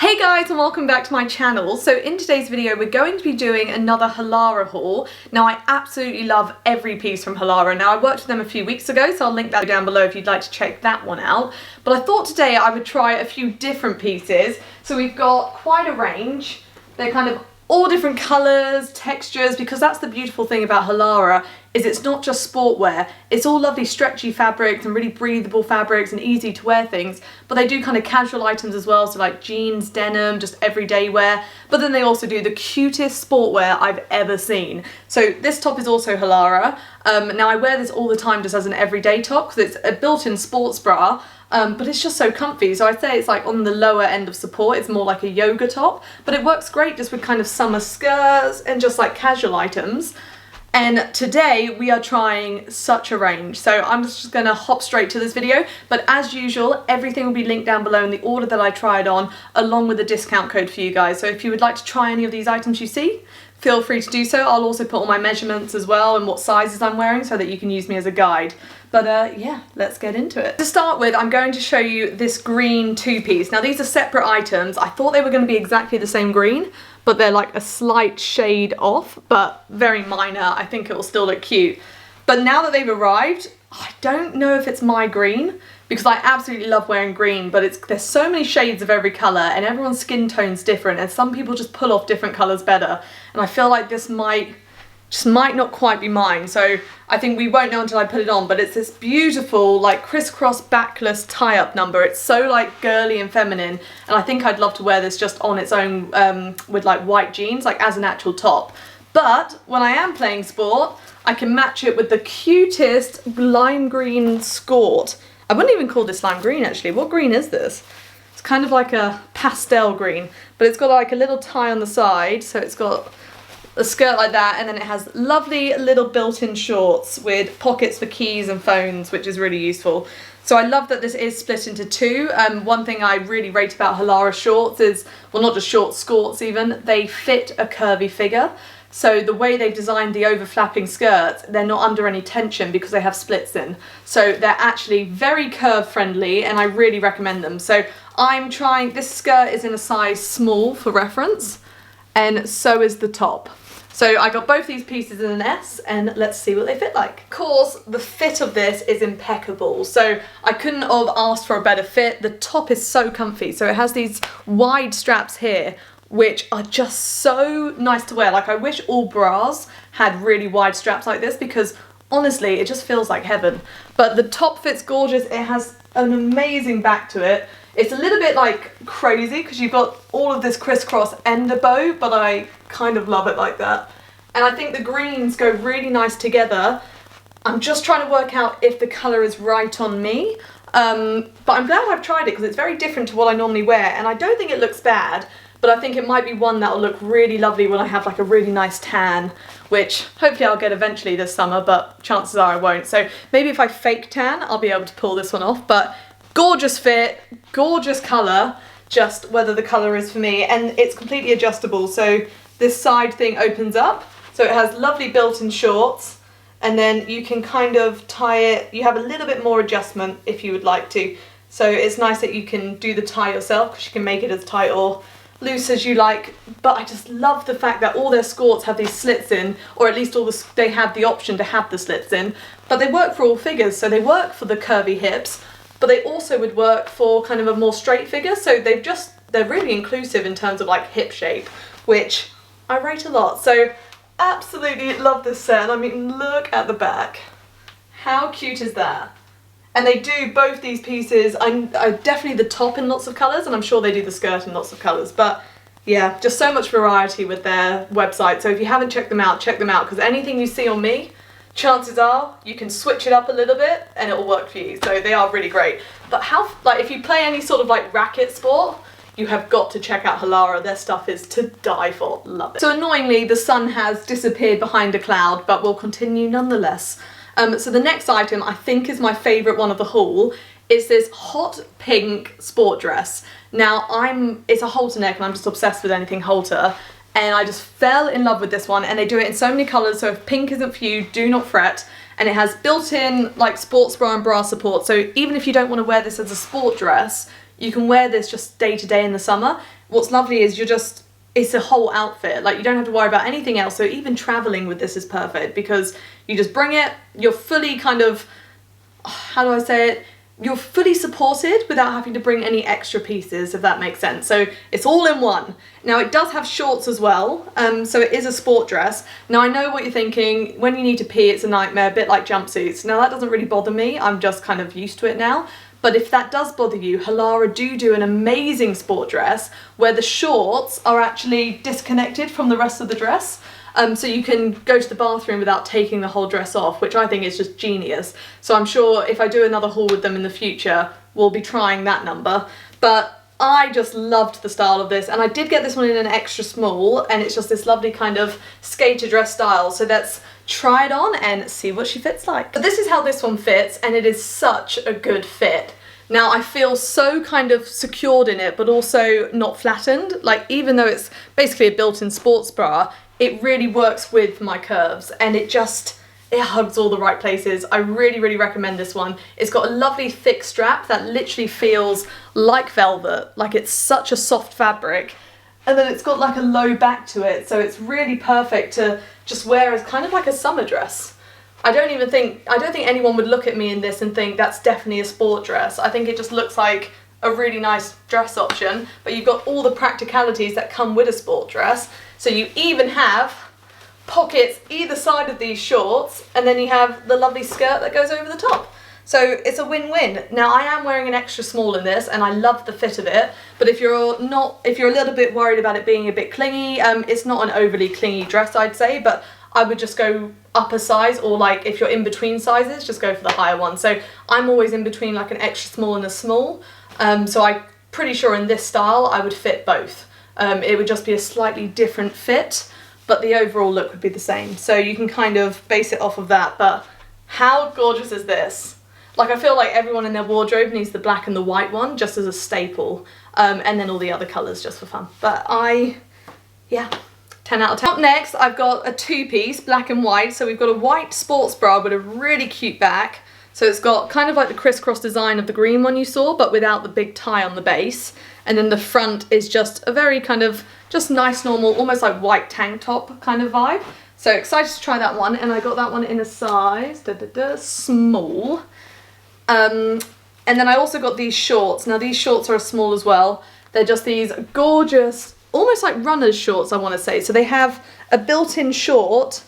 Hey guys, and welcome back to my channel. So in today's video we're going to be doing another Halara haul. Now I absolutely love every piece from Halara. Now I worked with them a few weeks ago, so I'll link that down below if you'd like to check that one out. But I thought today I would try a few different pieces. So we've got quite a range. They're kind of all different colours, textures, because that's the beautiful thing about Halara, is it's not just sportwear, it's all lovely stretchy fabrics and really breathable fabrics and easy to wear things, but they do kind of casual items as well, so like jeans, denim, just everyday wear, but then they also do the cutest sportwear I've ever seen. So this top is also Halara. Now I wear this all the time just as an everyday top because it's a built-in sports bra, but it's just so comfy. So I'd say it's like on the lower end of support. It's more like a yoga top, but it works great just with kind of summer skirts and just like casual items. And today we are trying such a range, so I'm just going to hop straight to this video, but as usual everything will be linked down below in the order that I tried on, along with a discount code for you guys. So if you would like to try any of these items you see, feel free to do so. I'll also put all my measurements as well and what sizes I'm wearing so that you can use me as a guide. But yeah, let's get into it. To start with, I'm going to show you this green two-piece. Now these are separate items. I thought they were going to be exactly the same green, but they're like a slight shade off, but very minor. I think it will still look cute. But now that they've arrived, I don't know if it's my green, because I absolutely love wearing green, but there's so many shades of every colour and everyone's skin tone's different, and some people just pull off different colours better. And I feel like this might not quite be mine, so I think we won't know until I put it on. But it's this beautiful like crisscross backless tie-up number. It's so like girly and feminine, and I think I'd love to wear this just on its own with like white jeans, like as an actual top. But when I am playing sport, I can match it with the cutest lime green Skort. I wouldn't even call this lime green actually. What green is this? It's kind of like a pastel green, but it's got like a little tie on the side, so it's got a skirt like that, and then it has lovely little built-in shorts with pockets for keys and phones, which is really useful. So I love that this is split into two. One thing I really rate about Halara shorts is, well, not just shorts, Skorts even, they fit a curvy figure. So the way they've designed the overflapping skirts, they're not under any tension because they have splits in. So they're actually very curve friendly, and I really recommend them. So I'm trying, this skirt is in a size small for reference, and so is the top. So I got both these pieces in an S, and let's see what they fit like. Of course, the fit of this is impeccable, so I couldn't have asked for a better fit. The top is so comfy, so it has these wide straps here, which are just so nice to wear. Like, I wish all bras had really wide straps like this, because honestly, it just feels like heaven. But the top fits gorgeous. It has an amazing back to it. It's a little bit like crazy because you've got all of this crisscross and a bow, but I kind of love it like that. And I think the greens go really nice together. I'm just trying to work out if the colour is right on me. But I'm glad I've tried it because it's very different to what I normally wear, and I don't think it looks bad, but I think it might be one that will look really lovely when I have like a really nice tan, which hopefully I'll get eventually this summer, but chances are I won't. So maybe if I fake tan, I'll be able to pull this one off. But gorgeous fit, gorgeous colour, just whether the colour is for me. And it's completely adjustable, so this side thing opens up, so it has lovely built-in shorts, and then you can kind of tie it. You have a little bit more adjustment if you would like to, so it's nice that you can do the tie yourself because you can make it as tight or loose as you like. But I just love the fact that all their Skorts have these slits in, or at least they have the option to have the slits in, but they work for all figures. So they work for the curvy hips, but they also would work for kind of a more straight figure, so they're really inclusive in terms of like hip shape, which I rate a lot. So absolutely love this set. I mean, look at the back. How cute is that? And they do both these pieces. I definitely the top in lots of colours, and I'm sure they do the skirt in lots of colours. But yeah, just so much variety with their website. So if you haven't checked them out, because anything you see on me, chances are you can switch it up a little bit and it will work for you. So they are really great. But if you play any sort of like racket sport, you have got to check out Halara. Their stuff is to die for. Love it. So annoyingly, the sun has disappeared behind a cloud, but we'll continue nonetheless. So the next item I think is my favourite one of the haul is this hot pink sport dress. Now it's a halter neck and I'm just obsessed with anything halter, and I just fell in love with this one, and they do it in so many colours, so if pink isn't for you, do not fret. And it has built-in like sports bra and bra support, so even if you don't want to wear this as a sport dress, You can wear this just day to day in the summer. What's lovely is it's a whole outfit. Like, you don't have to worry about anything else. So even traveling with this is perfect because you just bring it, you're fully kind of, how do I say it? You're fully supported without having to bring any extra pieces, if that makes sense. So it's all in one. Now it does have shorts as well, so it is a sport dress. Now I know what you're thinking, when you need to pee it's a nightmare, a bit like jumpsuits. Now that doesn't really bother me, I'm just kind of used to it now. But if that does bother you, Halara do an amazing sport dress where the shorts are actually disconnected from the rest of the dress. So you can go to the bathroom without taking the whole dress off, which I think is just genius. So I'm sure if I do another haul with them in the future, we'll be trying that number. But I just loved the style of this, and I did get this one in an extra small, and it's just this lovely kind of skater dress style. So let's try it on and see what she fits like. But this is how this one fits, and it is such a good fit. Now I feel so kind of secured in it, but also not flattened. Like, even though it's basically a built-in sports bra, it really works with my curves, and it hugs all the right places. I really recommend this one. It's got a lovely thick strap that literally feels like velvet, like it's such a soft fabric. And then it's got like a low back to it, so it's really perfect to just wear as kind of like a summer dress. I don't think anyone would look at me in this and think that's definitely a sport dress. I think it just looks like a really nice dress option, but you've got all the practicalities that come with a sport dress. So you even have pockets either side of these shorts, and then you have the lovely skirt that goes over the top. So it's a win-win. Now I am wearing an extra small in this, and I love the fit of it, but if you're a little bit worried about it being a bit clingy, it's not an overly clingy dress, I'd say, but I would just go up a size, or like if you're in between sizes, just go for the higher one. So I'm always in between like an extra small and a small, so I'm pretty sure in this style I would fit both. It would just be a slightly different fit, but the overall look would be the same. So you can kind of base it off of that, but how gorgeous is this? Like, I feel like everyone in their wardrobe needs the black and the white one just as a staple, and then all the other colours just for fun. But yeah, 10 out of 10. Up next, I've got a two-piece, black and white. So we've got a white sports bra with a really cute back. So it's got kind of like the crisscross design of the green one you saw, but without the big tie on the base. And then the front is just a very kind of just nice, normal, almost like white tank top kind of vibe. So excited to try that one. And I got that one in a size small. And then I also got these shorts. Now these shorts are a small as well. They're just these gorgeous, almost like runner's shorts, I want to say. So they have a built-in short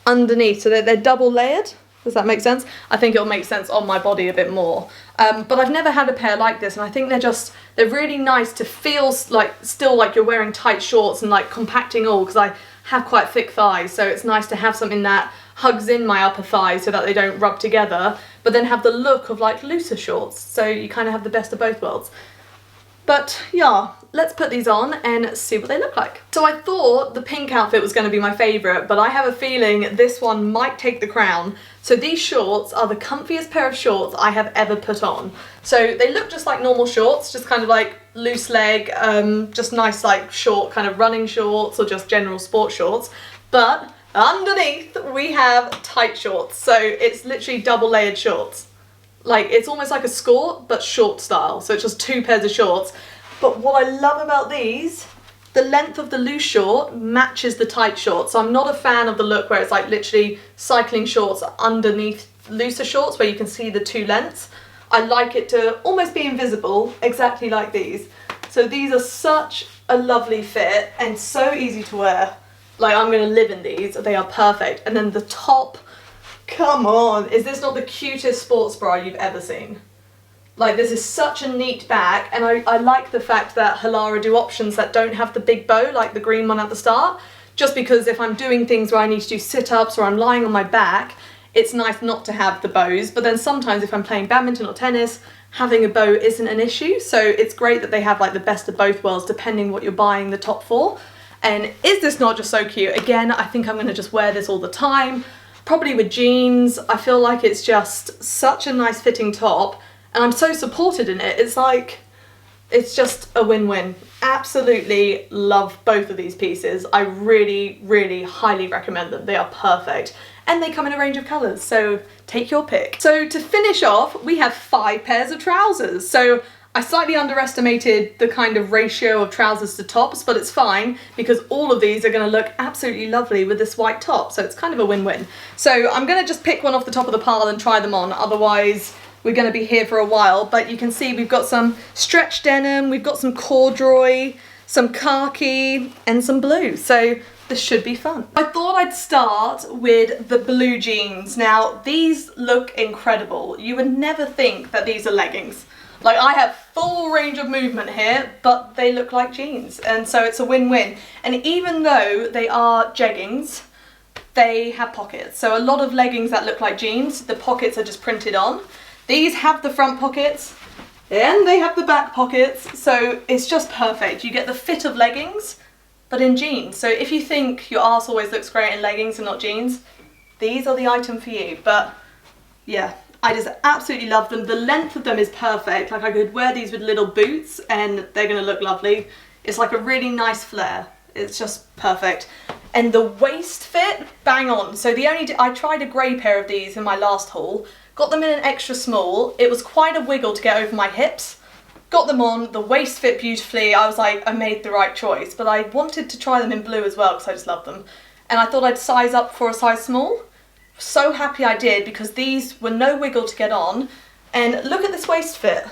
underneath, so they're double layered. Does that make sense? I think it'll make sense on my body a bit more. But I've never had a pair like this, and I think they're really nice to feel like still like you're wearing tight shorts and like compacting all, because I have quite thick thighs, so it's nice to have something that hugs in my upper thighs so that they don't rub together, but then have the look of like looser shorts, so you kind of have the best of both worlds. But yeah, let's put these on and see what they look like. So I thought the pink outfit was going to be my favourite, but I have a feeling this one might take the crown. So these shorts are the comfiest pair of shorts I have ever put on. So they look just like normal shorts, just kind of like loose leg, just nice like short kind of running shorts or just general sport shorts. But underneath we have tight shorts, so it's literally double layered shorts. Like, it's almost like a skort, but short style. So it's just two pairs of shorts. But what I love about these, the length of the loose short matches the tight short. So I'm not a fan of the look where it's like literally cycling shorts underneath looser shorts where you can see the two lengths. I like it to almost be invisible, exactly like these. So these are such a lovely fit and so easy to wear. Like, I'm gonna live in these, they are perfect. And then the top, come on, is this not the cutest sports bra you've ever seen? Like, this is such a neat back, and I like the fact that Halara do options that don't have the big bow like the green one at the start, just because if I'm doing things where I need to do sit-ups or I'm lying on my back, it's nice not to have the bows. But then sometimes if I'm playing badminton or tennis, having a bow isn't an issue, so it's great that they have like the best of both worlds depending what you're buying the top for. And is this not just so cute? Again, I think I'm going to just wear this all the time. Probably with jeans. I feel like it's just such a nice fitting top, and I'm so supported in it. It's like, it's just a win-win. Absolutely love both of these pieces. I really highly recommend them. They are perfect, and they come in a range of colours, so take your pick. So to finish off, we have 5 pairs of trousers. So I slightly underestimated the kind of ratio of trousers to tops, but it's fine because all of these are going to look absolutely lovely with this white top, so it's kind of a win-win. So I'm going to just pick one off the top of the pile and try them on, otherwise we're going to be here for a while. But you can see we've got some stretch denim, we've got some corduroy, some khaki and some blue, so this should be fun. I thought I'd start with the blue jeans. Now these look incredible. You would never think that these are leggings. Like, I have full range of movement here, but they look like jeans, and so it's a win-win. And even though they are jeggings, they have pockets. So a lot of leggings that look like jeans, the pockets are just printed on. These have the front pockets, and they have the back pockets, so it's just perfect. You get the fit of leggings, but in jeans. So if you think your arse always looks great in leggings and not jeans, these are the item for you. But yeah, I just absolutely love them. The length of them is perfect. Like, I could wear these with little boots and they're gonna look lovely. It's like a really nice flare. It's just perfect. And the waist fit, bang on. So I tried a grey pair of these in my last haul, got them in an extra small. It was quite a wiggle to get over my hips. Got them on, the waist fit beautifully. I was like, I made the right choice. But I wanted to try them in blue as well because I just love them. And I thought I'd size up for a size small. So happy I did, because these were no wiggle to get on. And look at this waist fit.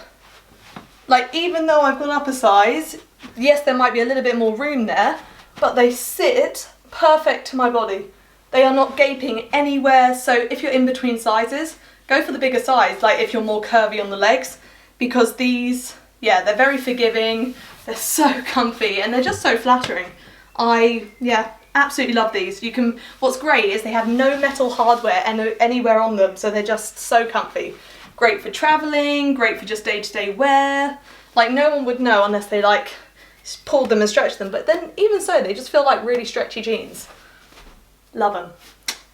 Like, even though I've gone up a size, yes, there might be a little bit more room there, but they sit perfect to my body. They are not gaping anywhere, so if you're in between sizes, go for the bigger size, like if you're more curvy on the legs, because these, yeah, they're very forgiving, they're so comfy, and they're just so flattering. Yeah, absolutely love these. What's great is they have no metal hardware anywhere on them, so they're just so comfy. Great for traveling, great for just day-to-day wear. Like, no one would know unless they like pulled them and stretched them, but then even so, they just feel like really stretchy jeans. Love them.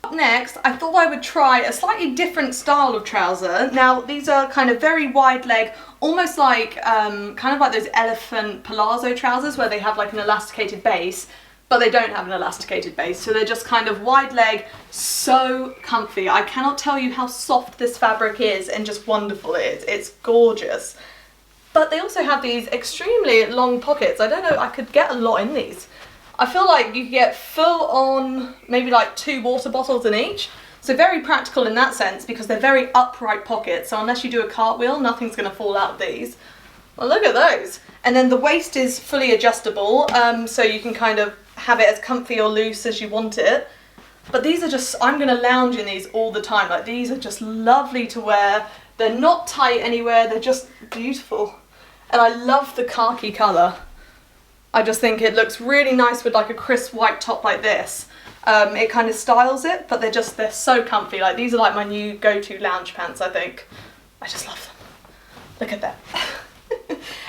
Up next, I thought I would try a slightly different style of trouser. Now, these are kind of very wide leg, almost like kind of like those elephant palazzo trousers where they have like an elasticated base, but they don't have an elasticated base, so they're just kind of wide leg, so comfy. I cannot tell you how soft this fabric is and just wonderful it is. It's gorgeous. But they also have these extremely long pockets. I don't know, I could get a lot in these. I feel like you could get full on, maybe like 2 water bottles in each. So very practical in that sense, because they're very upright pockets, so unless you do a cartwheel, nothing's gonna fall out of these. Well, look at those. And then the waist is fully adjustable, so you can kind of have it as comfy or loose as you want it. But these are just, I'm gonna lounge in these all the time. Like, these are just lovely to wear. They're not tight anywhere, they're just beautiful. And I love the khaki colour. I just think it looks really nice with like a crisp white top like this. It kind of styles it, but they're so comfy. Like, these are like my new go-to lounge pants, I think. I just love them. Look at that.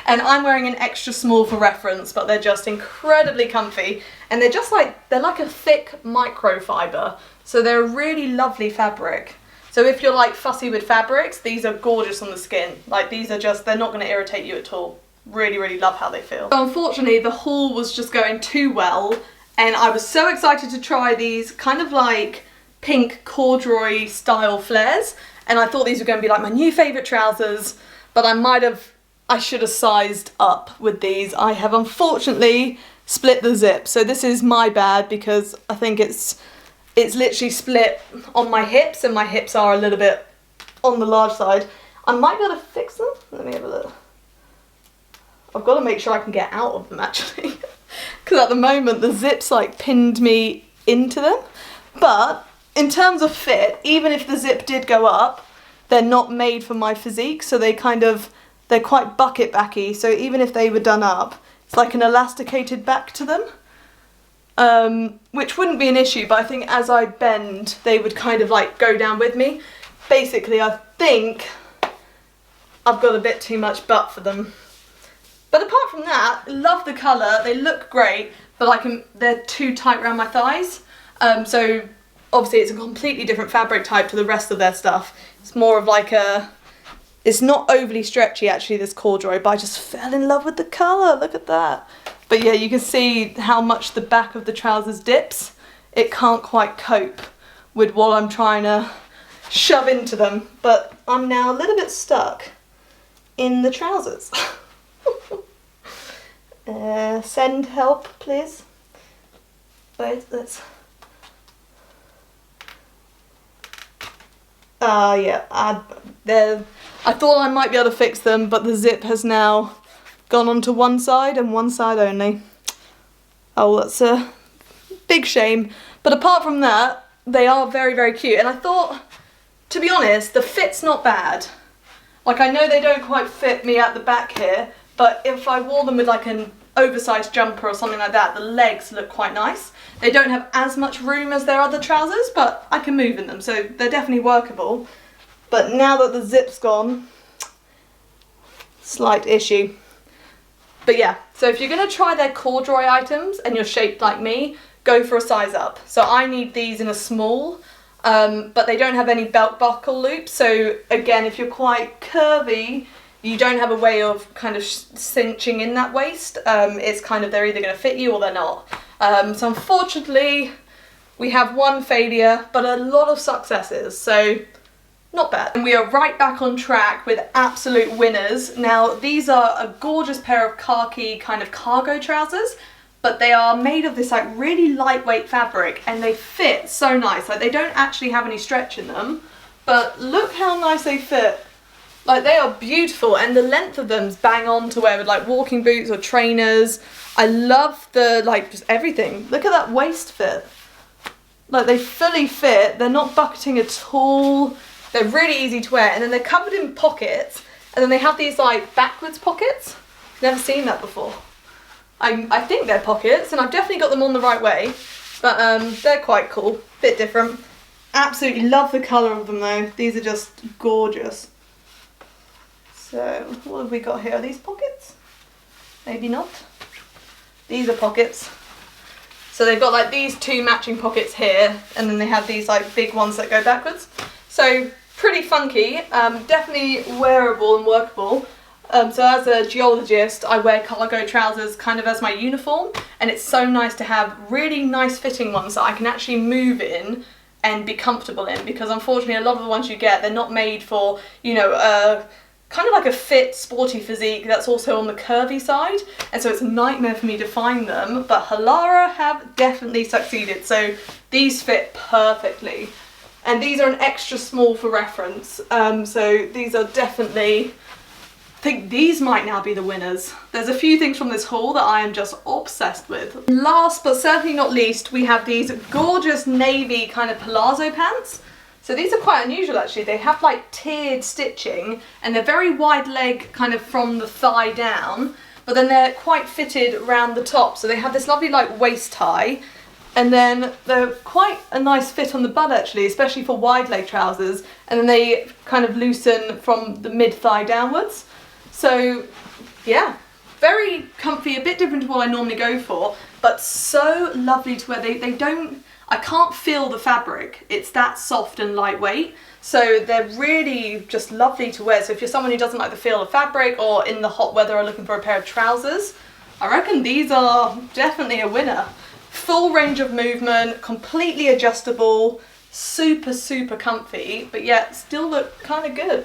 And I'm wearing an extra small for reference, but they're just incredibly comfy. And they're just like, they're like a thick microfiber. So they're a really lovely fabric. So if you're like fussy with fabrics, these are gorgeous on the skin. Like, these are just, they're not gonna irritate you at all. Really, really love how they feel. So unfortunately, the haul was just going too well, and I was so excited to try these kind of like pink corduroy style flares, and I thought these were gonna be like my new favorite trousers, but I should have sized up with these. I have unfortunately split the zip, so this is my bad, because I think it's literally split on my hips, and my hips are a little bit on the large side. I might be able to fix them. Let me have a look. I've got to make sure I can get out of them, actually, because at the moment the zip's like pinned me into them. But in terms of fit, even if the zip did go up, they're not made for my physique, so they're quite bucket backy, so even if they were done up, it's like an elasticated back to them, which wouldn't be an issue, but I think as I bend, they would kind of like go down with me. Basically, I think I've got a bit too much butt for them. But apart from that, love the colour, they look great, but they're too tight around my thighs. So obviously it's a completely different fabric type to the rest of their stuff. It's more of like it's not overly stretchy actually, this corduroy, but I just fell in love with the colour, look at that. But yeah, you can see how much the back of the trousers dips. It can't quite cope with what I'm trying to shove into them, but I'm now a little bit stuck. in the trousers. Send help, please. Wait, let's... yeah, I thought I might be able to fix them, but the zip has now gone onto one side and one side only. Oh, that's a big shame. But apart from that, they are very, very cute. And I thought, to be honest, the fit's not bad. Like, I know they don't quite fit me at the back here, but if I wore them with like an oversized jumper or something like that, the legs look quite nice. They don't have as much room as their other trousers, but I can move in them, so they're definitely workable. But now that the zip's gone, slight issue. But yeah, so if you're going to try their corduroy items and you're shaped like me, go for a size up. So I need these in a small, but they don't have any belt buckle loops. So again, if you're quite curvy, you don't have a way of kind of cinching in that waist. It's kind of, they're either going to fit you or they're not. So unfortunately, we have one failure, but a lot of successes. So not bad. And we are right back on track with absolute winners. Now, these are a gorgeous pair of khaki kind of cargo trousers, but they are made of this like really lightweight fabric and they fit so nice. Like, they don't actually have any stretch in them, but look how nice they fit. Like, they are beautiful, and the length of them's bang on to wear with like walking boots or trainers. I love the, like, just everything. Look at that waist fit. Like, they fully fit. They're not bucketing at all. They're really easy to wear, and then they're covered in pockets, and then they have these like backwards pockets. Never seen that before. I think they're pockets, and I've definitely got them on the right way, but they're quite cool. Bit different. Absolutely love the colour of them though. These are just gorgeous. So what have we got here? Are these pockets? Maybe not. These are pockets. So they've got like these two matching pockets here, and then they have these like big ones that go backwards. So pretty funky, definitely wearable and workable. So as a geologist, I wear cargo trousers kind of as my uniform, and it's so nice to have really nice fitting ones that I can actually move in and be comfortable in, because unfortunately a lot of the ones you get, they're not made for, you know, kind of like a fit, sporty physique that's also on the curvy side, and so it's a nightmare for me to find them, but Halara have definitely succeeded. So these fit perfectly. And these are an extra small for reference, so these are definitely, I think these might now be the winners. There's a few things from this haul that I am just obsessed with. Last but certainly not least, we have these gorgeous navy kind of palazzo pants. So these are quite unusual actually. They have like tiered stitching, and they're very wide leg kind of from the thigh down, but then they're quite fitted around the top. So they have this lovely like waist tie, and then they're quite a nice fit on the butt actually, especially for wide leg trousers, and then they kind of loosen from the mid thigh downwards. So yeah, very comfy, a bit different to what I normally go for, but so lovely to wear. They don't, I can't feel the fabric, it's that soft and lightweight, so they're really just lovely to wear. So if you're someone who doesn't like the feel of fabric, or in the hot weather are looking for a pair of trousers, I reckon these are definitely a winner. Full range of movement, completely adjustable, super, super comfy, but yet still look kind of good.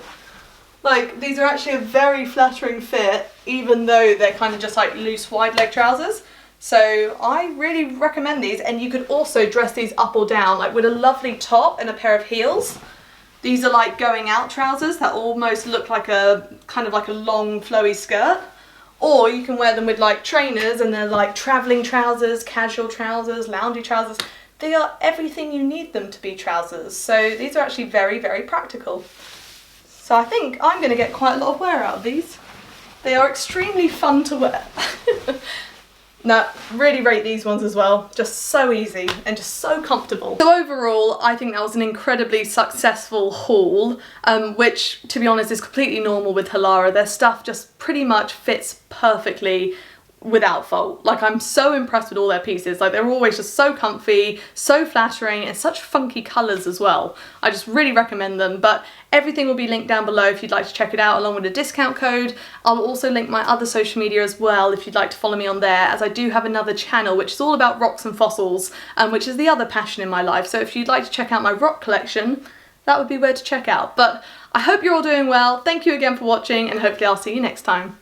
Like, these are actually a very flattering fit, even though they're kind of just like loose wide leg trousers. So I really recommend these, and you could also dress these up or down, like with a lovely top and a pair of heels. These are like going out trousers that almost look like a kind of like a long flowy skirt. Or you can wear them with like trainers, and they're like traveling trousers, casual trousers, loungy trousers. They are everything you need them to be trousers. So these are actually very, very practical. So I think I'm going to get quite a lot of wear out of these. They are extremely fun to wear. No, really rate these ones as well. Just so easy and just so comfortable. So overall, I think that was an incredibly successful haul, which, to be honest, is completely normal with Halara. Their stuff just pretty much fits perfectly without fault. Like, I'm so impressed with all their pieces. Like, they're always just so comfy, so flattering, and such funky colours as well. I just really recommend them, but everything will be linked down below if you'd like to check it out, along with a discount code. I'll also link my other social media as well if you'd like to follow me on there, as I do have another channel which is all about rocks and fossils, which is the other passion in my life. So if you'd like to check out my rock collection, that would be where to check out. But I hope you're all doing well. Thank you again for watching, and hopefully I'll see you next time.